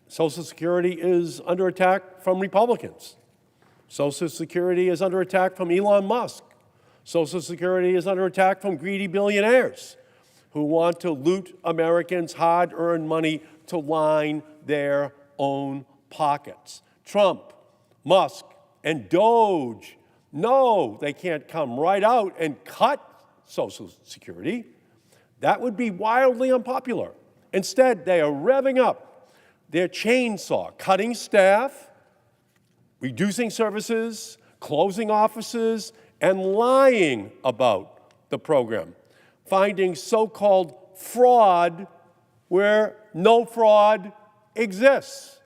Social Security is under attack from Republicans. Social Security is under attack from Elon Musk. Social Security is under attack from greedy billionaires who want to loot Americans' hard-earned money to line their own pockets. Trump, Musk, and Doge know they can't come right out and cut Social Security. That would be wildly unpopular. Instead, they are revving up their chainsaw, cutting staff, reducing services, closing offices, and lying about the program, finding so-called fraud where no fraud exists.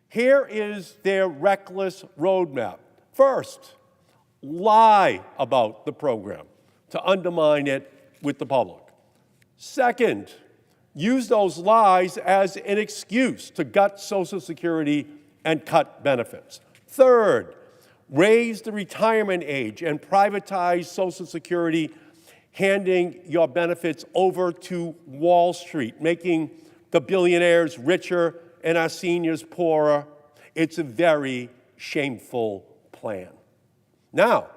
Here is their reckless roadmap. First, lie about the program to undermine it with the public. Second, use those lies as an excuse to gut Social Security and cut benefits. Third, raise the retirement age and privatize Social Security, handing your benefits over to Wall Street, making the billionaires richer and our seniors poorer. It's a very shameful plan. Now,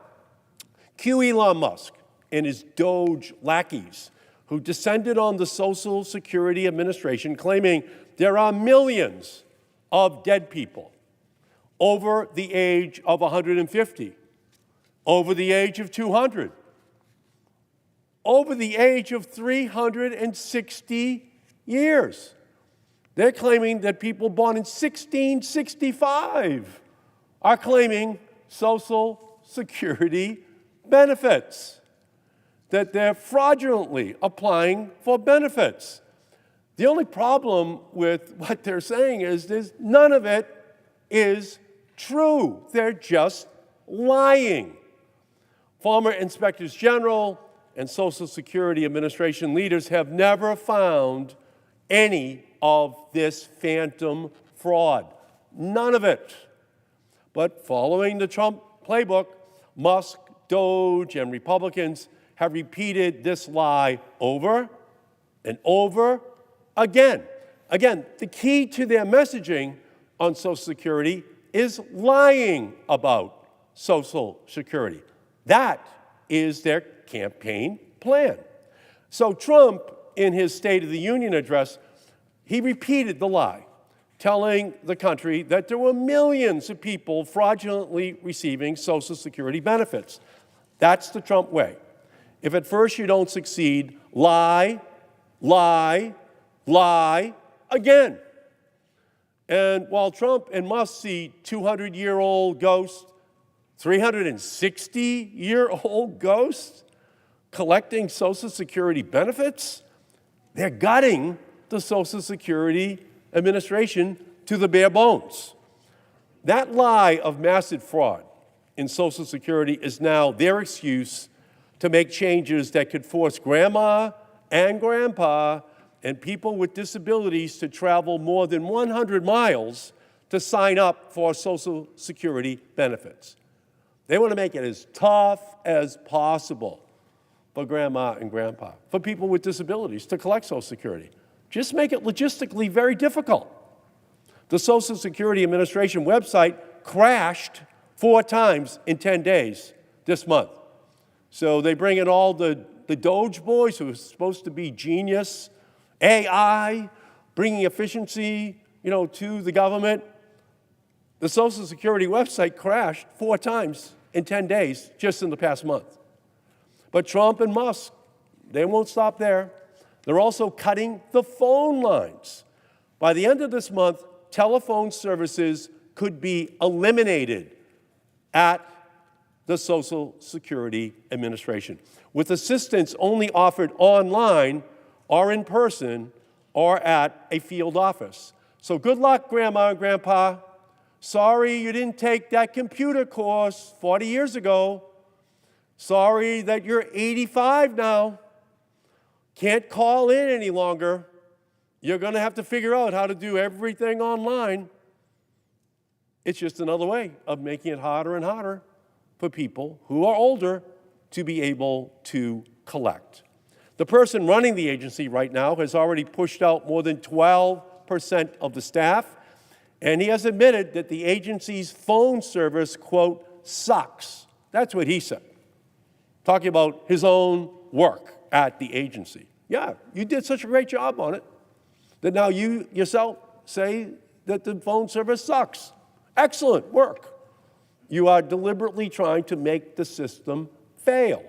cue Elon Musk and his Doge lackeys who descended on the Social Security Administration claiming there are millions of dead people over the age of 150, over the age of 200, over the age of 360 years. They're claiming that people born in 1665 are claiming Social Security benefits, that they're fraudulently applying for benefits. The only problem with what they're saying is none of it is true. They're just lying. Former inspectors general and Social Security Administration leaders have never found any of this phantom fraud. None of it. But following the Trump playbook, Musk, Doge, and Republicans have repeated this lie over and over again. Again, the key to their messaging on Social Security is lying about Social Security. That is their campaign plan. So Trump, in his State of the Union address, he repeated the lie, telling the country that there were millions of people fraudulently receiving Social Security benefits. That's the Trump way. If at first you don't succeed, lie, lie, lie again. And while Trump and Musk see 200-year-old ghosts, 360-year-old ghosts collecting Social Security benefits, they're gutting the Social Security Administration to the bare bones. That lie of massive fraud in Social Security is now their excuse to make changes that could force grandma and grandpa and people with disabilities to travel more than 100 miles to sign up for Social Security benefits. They want to make it as tough as possible for grandma and grandpa, for people with disabilities to collect Social Security. Just make it logistically very difficult. The Social Security Administration website crashed 4 times in 10 days this month. So they bring in all the Doge boys who are supposed to be genius, AI, bringing efficiency, to the government. The Social Security website crashed 4 times in 10 days just in the past month. But Trump and Musk, they won't stop there. They're also cutting the phone lines. By the end of this month, telephone services could be eliminated at the Social Security Administration, with assistance only offered online or in person or at a field office. So good luck, Grandma and Grandpa. Sorry you didn't take that computer course 40 years ago. Sorry that you're 85 now. Can't call in any longer. You're going to have to figure out how to do everything online. It's just another way of making it harder and harder for people who are older to be able to collect. The person running the agency right now has already pushed out more than $12 of the staff, and he has admitted that the agency's phone service, quote, sucks. That's what he said, talking about his own work at the agency. Yeah, you did such a great job on it that now you yourself say that the phone service sucks. Excellent work. You are deliberately trying to make the system fail.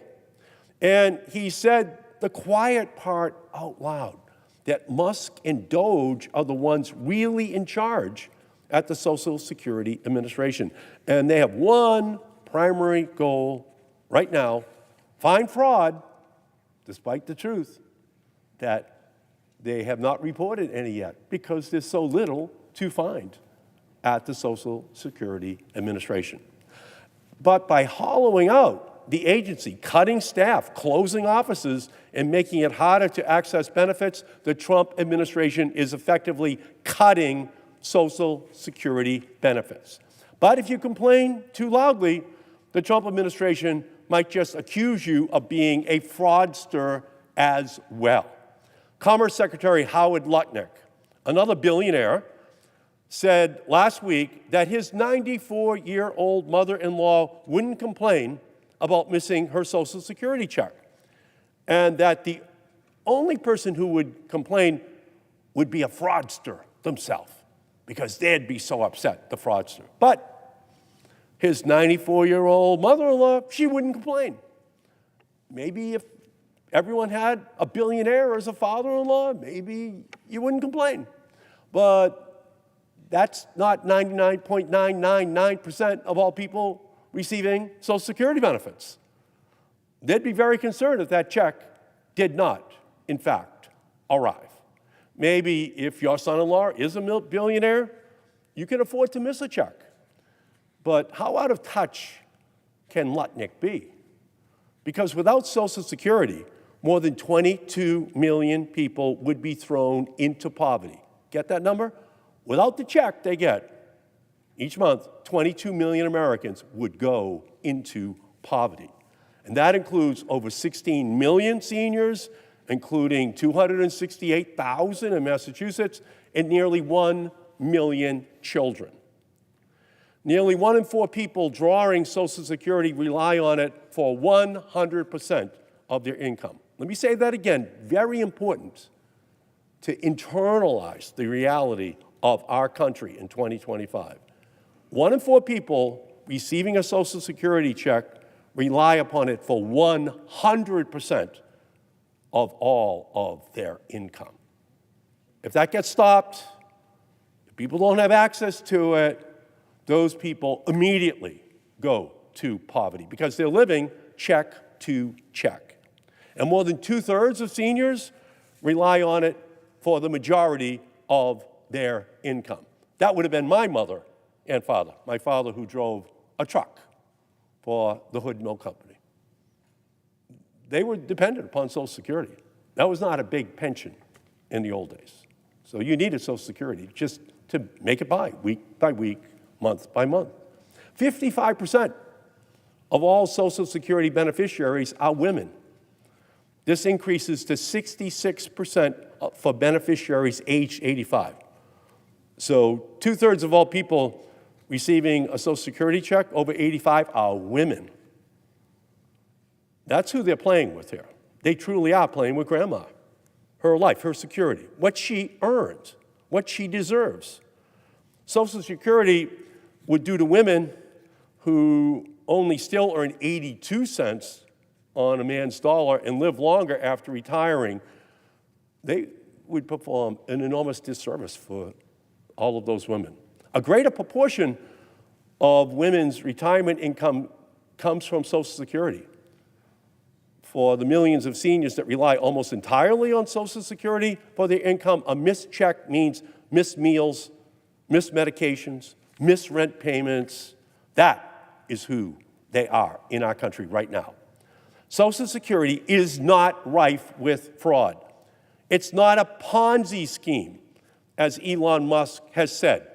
And he said the quiet part out loud, that Musk and Doge are the ones really in charge at the Social Security Administration. And they have one primary goal right now: find fraud, despite the truth that they have not reported any yet, because there's so little to find at the Social Security Administration. But by hollowing out the agency, cutting staff, closing offices, and making it harder to access benefits, the Trump administration is effectively cutting Social Security benefits. But if you complain too loudly, the Trump administration might just accuse you of being a fraudster as well. Commerce Secretary Howard Lutnick, another billionaire, said last week that his 94-year-old mother-in-law wouldn't complain about missing her Social Security check, and that the only person who would complain would be a fraudster themselves, because they'd be so upset, the fraudster. But his 94-year-old mother-in-law, she wouldn't complain. Maybe if everyone had a billionaire as a father-in-law, maybe you wouldn't complain. But that's not 99.999% of all people receiving Social Security benefits. They'd be very concerned if that check did not, in fact, arrive. Maybe if your son-in-law is a billionaire, you can afford to miss a check. But how out of touch can Lutnick be? Because without Social Security, more than 22 million people would be thrown into poverty. Get that number? Without the check they get each month, 22 million Americans would go into poverty. And that includes over 16 million seniors, including 268,000 in Massachusetts, and nearly 1 million children. Nearly 1 in 4 people drawing Social Security rely on it for 100% of their income. Let me say that again, very important to internalize the reality of our country in 2025. 1 in 4 people receiving a Social Security check rely upon it for 100% of all of their income. If that gets stopped, if people don't have access to it, those people immediately go to poverty because they're living check to check. And more than 2/3 of seniors rely on it for the majority of their income. That would have been my mother and father, my father who drove a truck for the Hood Mill Company. They were dependent upon Social Security. That was not a big pension in the old days. So you needed Social Security just to make it by, week by week, month by month. 55% of all Social Security beneficiaries are women. This increases to 66% for beneficiaries aged 85. So 2/3 of all people receiving a Social Security check over 85 are women. That's who they're playing with here. They truly are playing with grandma, her life, her security, what she earned, what she deserves. Social Security would do to women who only still earn 82 cents on a man's dollar and live longer after retiring. They would perform an enormous disservice for all of those women. A greater proportion of women's retirement income comes from Social Security. For the millions of seniors that rely almost entirely on Social Security for their income, a missed check means missed meals, missed medications, missed rent payments. That is who they are in our country right now. Social Security is not rife with fraud. It's not a Ponzi scheme, as Elon Musk has said.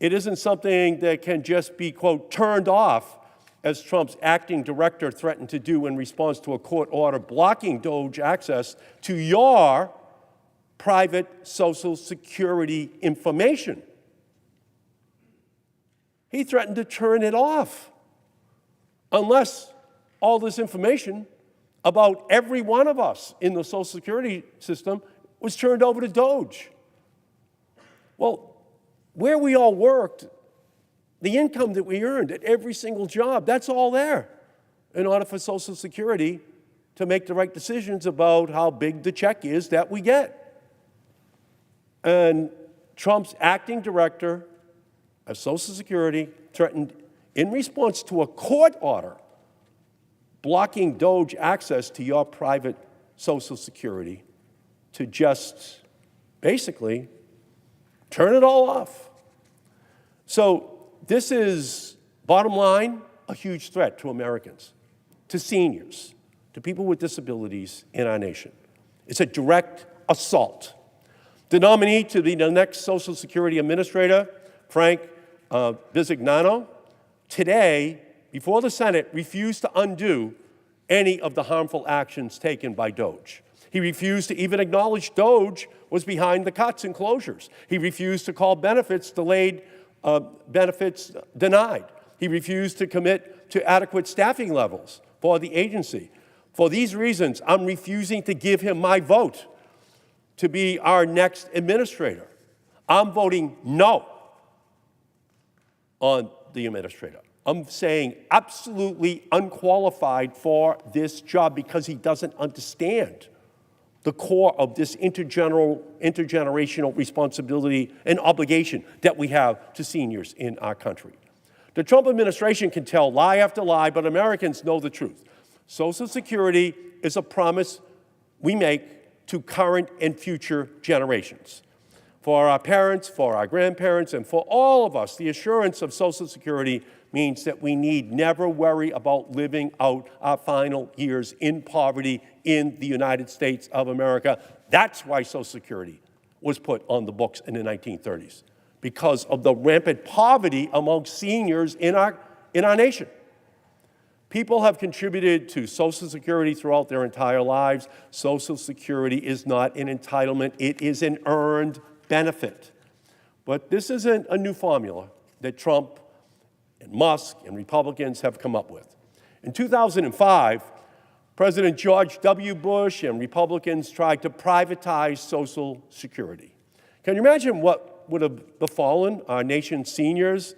It isn't something that can just be, quote, turned off, as Trump's acting director threatened to do in response to a court order blocking Doge access to your private Social Security information. He threatened to turn it off unless all this information about every one of us in the Social Security system was turned over to Doge. Well, where we all worked, the income that we earned at every single job, that's all there in order for Social Security to make the right decisions about how big the check is that we get. And Trump's acting director of Social Security threatened, in response to a court order blocking Doge access to your private Social Security, to just basically turn it all off. So this is, bottom line, a huge threat to Americans, to seniors, to people with disabilities in our nation. It's a direct assault. The nominee to be the next Social Security Administrator, Frank Bisignano, today, before the Senate, refused to undo any of the harmful actions taken by Doge. He refused to even acknowledge Doge was behind the cuts and closures. He refused to call benefits delayed, benefits denied. He refused to commit to adequate staffing levels for the agency. For these reasons, I'm refusing to give him my vote to be our next administrator. I'm voting no on the administrator. I'm saying absolutely unqualified for this job because he doesn't understand the core of this intergenerational responsibility and obligation that we have to seniors in our country. The Trump administration can tell lie after lie, but Americans know the truth. Social Security is a promise we make to current and future generations. For our parents, for our grandparents, and for all of us, the assurance of Social Security means that we need never worry about living out our final years in poverty in the United States of America. That's why Social Security was put on the books in the 1930s, because of the rampant poverty among seniors in our nation. People have contributed to Social Security throughout their entire lives. Social Security is not an entitlement, it is an earned benefit. But this isn't a new formula that Trump and Musk and Republicans have come up with. In 2005, President George W. Bush and Republicans tried to privatize Social Security. Can you imagine what would have befallen our nation's seniors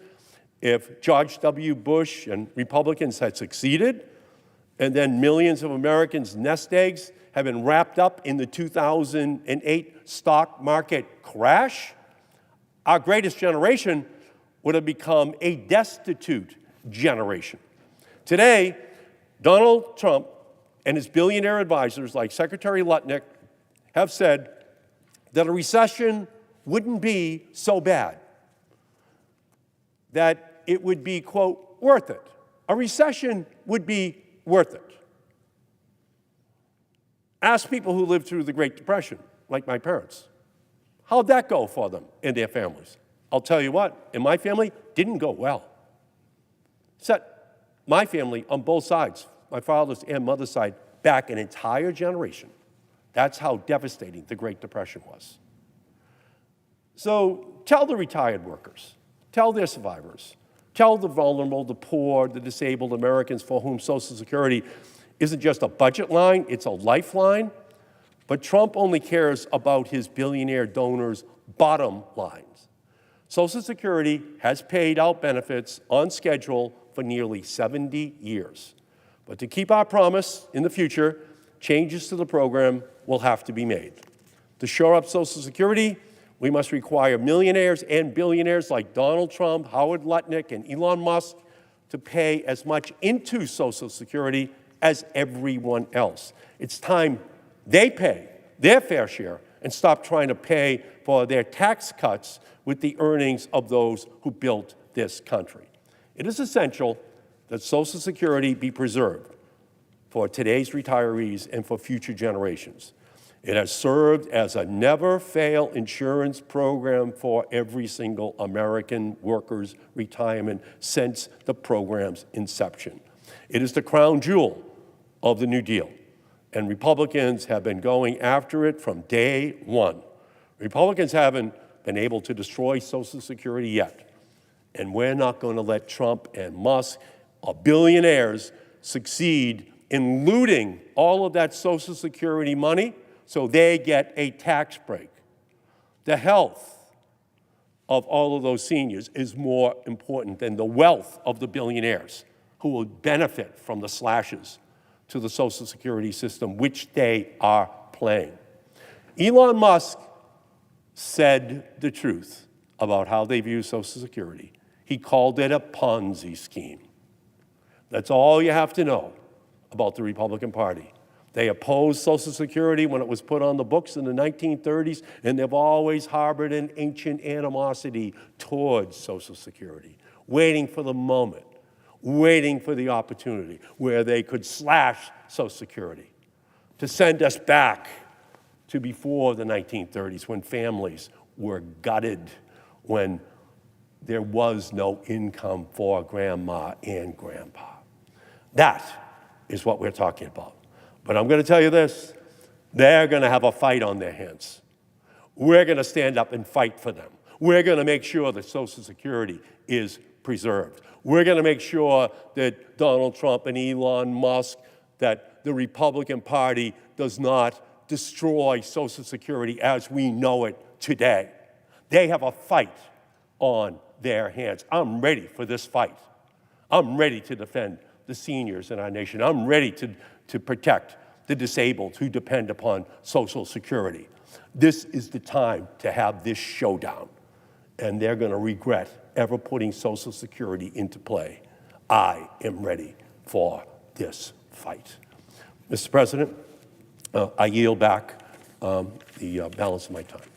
if George W. Bush and Republicans had succeeded, and then millions of Americans' nest eggs have been wrapped up in the 2008 stock market crash? Our greatest generation would have become a destitute generation. Today, Donald Trump and his billionaire advisors like Secretary Lutnick have said that a recession wouldn't be so bad, that it would be, quote, worth it. A recession would be worth it. Ask people who lived through the Great Depression, like my parents. How'd that go for them and their families? I'll tell you what, in my family, didn't go well. Set my family on both sides, my father's and mother's side, back an entire generation. That's how devastating the Great Depression was. So tell the retired workers, tell their survivors, tell the vulnerable, the poor, the disabled Americans for whom Social Security isn't just a budget line, it's a lifeline. But Trump only cares about his billionaire donors' bottom lines. Social Security has paid out benefits on schedule for nearly 70 years. But to keep our promise in the future, changes to the program will have to be made. To shore up Social Security, we must require millionaires and billionaires like Donald Trump, Howard Lutnick, and Elon Musk to pay as much into Social Security as everyone else. It's time they pay their fair share and stop trying to pay for their tax cuts with the earnings of those who built this country. It is essential that Social Security be preserved for today's retirees and for future generations. It has served as a never-fail insurance program for every single American worker's retirement since the program's inception. It is the crown jewel of the New Deal, and Republicans have been going after it from day one. Republicans haven't been able to destroy Social Security yet. And we're not going to let Trump and Musk, our billionaires, succeed in looting all of that Social Security money so they get a tax break. The health of all of those seniors is more important than the wealth of the billionaires who will benefit from the slashes to the Social Security system, which they are playing. Elon Musk said the truth about how they view Social Security. He called it a Ponzi scheme. That's all you have to know about the Republican Party. They opposed Social Security when it was put on the books in the 1930s, and they've always harbored an ancient animosity towards Social Security, waiting for the moment, waiting for the opportunity where they could slash Social Security to send us back to before the 1930s, when families were gutted, when there was no income for grandma and grandpa. That is what we're talking about. But I'm going to tell you this, they're going to have a fight on their hands. We're going to stand up and fight for them. We're going to make sure that Social Security is preserved. We're going to make sure that Donald Trump and Elon Musk, that the Republican Party does not destroy Social Security as we know it today. They have a fight on their hands. I'm ready for this fight. I'm ready to defend the seniors in our nation. I'm ready to protect the disabled who depend upon Social Security. This is the time to have this showdown, and they're going to regret ever putting Social Security into play. I am ready for this fight. Mr. President, I yield back the balance of my time.